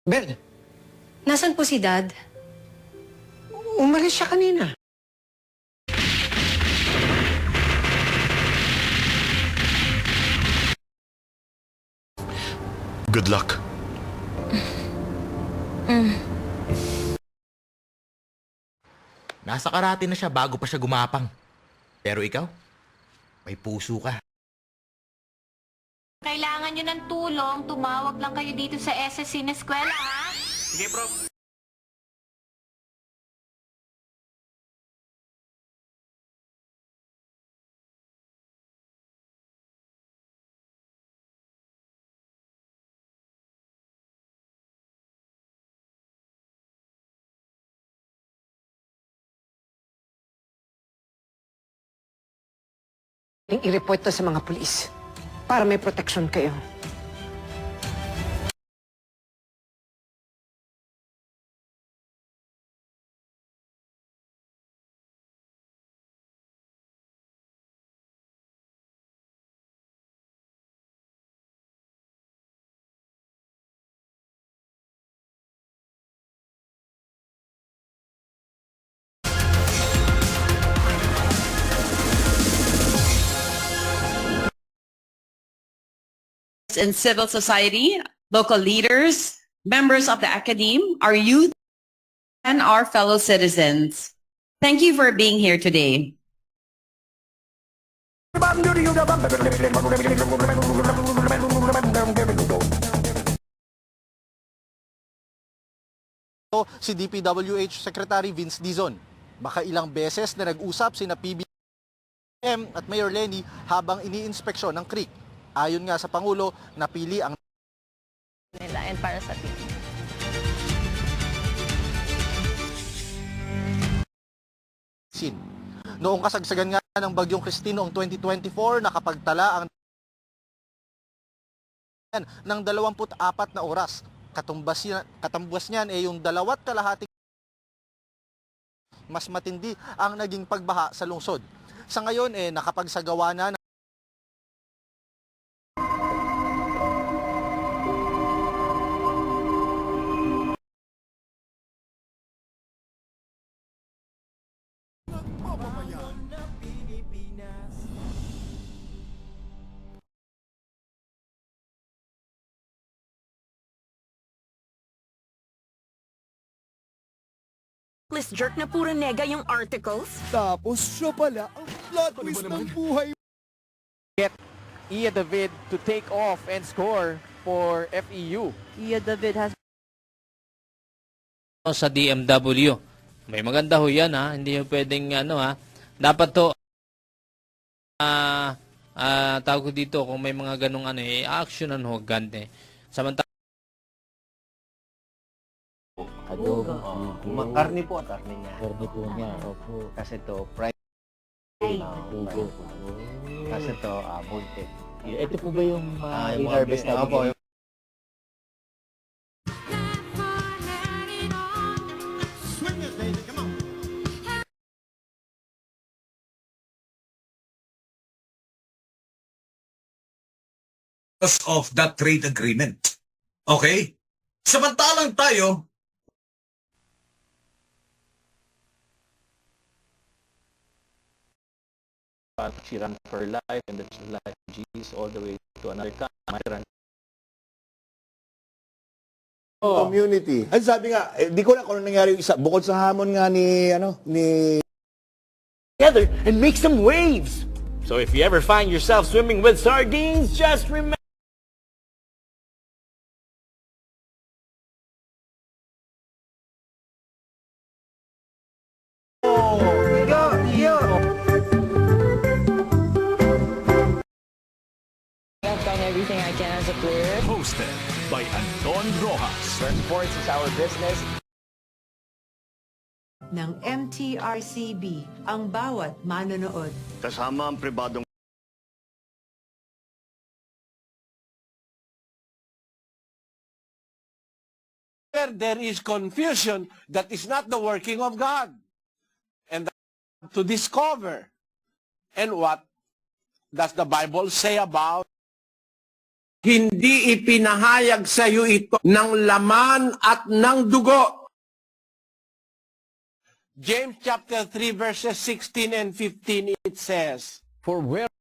Bel, Nasaan po si Dad? umalis siya kanina. Good luck. Nasa karate na siya bago pa siya gumapang. Pero ikaw, may puso ka. Kailangan nyo ng tulong, tumawag lang kayo dito sa SSC na eskwela, ha? Sige, Prof. I-report to sa mga pulis para may proteksyon kayo. In civil society, local leaders, members of the academe, our youth, and our fellow citizens. Thank you for being here today. Si DPWH Secretary Vince Dizon. Baka ilang beses na nag-usap sina PBM at Mayor Lenny habang iniinspeksyon ng creek. Ayon nga sa Pangulo, napili ang nila and para sa team. sin. Noong kasagsagan nga ng Bagyong Christine noong 2024, nakapagtala ang ng 24 na oras. Katumbas niyan ay yung 2.5 mas matindi ang naging pagbaha sa lungsod. Sa ngayon nakapagsagawa na List jerk na puro nega yung articles. Tapos siya pala ang plot twist ng buhay. Get Iya David to take off and score for FEU. Iya David has sa DMW. May maganda ho yan ha. Hindi ho pwedeng dapat to tawag ko dito kung may mga ganong actionan ho gante. Samantala adobo. Karne po, karne niya. Karne po niya. Opo. Kasi to fried. Kasi to bolted. Ito po ba yung harvest na po? Of that trade agreement. Okay? Samantalang tayo, she ran for her life and then life G's all the way to another country. Community. Ang sabi nga, di ko na kung ano nangyari yung isa. Bukod sa hamon nga ni Together and make some waves. So if you ever find yourself swimming with sardines, just remember I've done everything I can as a player. hosted by Anton Rojas. sports is our business. Ng MTRCB ang bawat manonood. Kasama ang pribadong there is confusion that is not the working of God. And to discover. And what does the Bible say about hindi ipinahayag sa iyo ito ng laman at ng dugo. James chapter 3 verses 16 and 15 it says, For where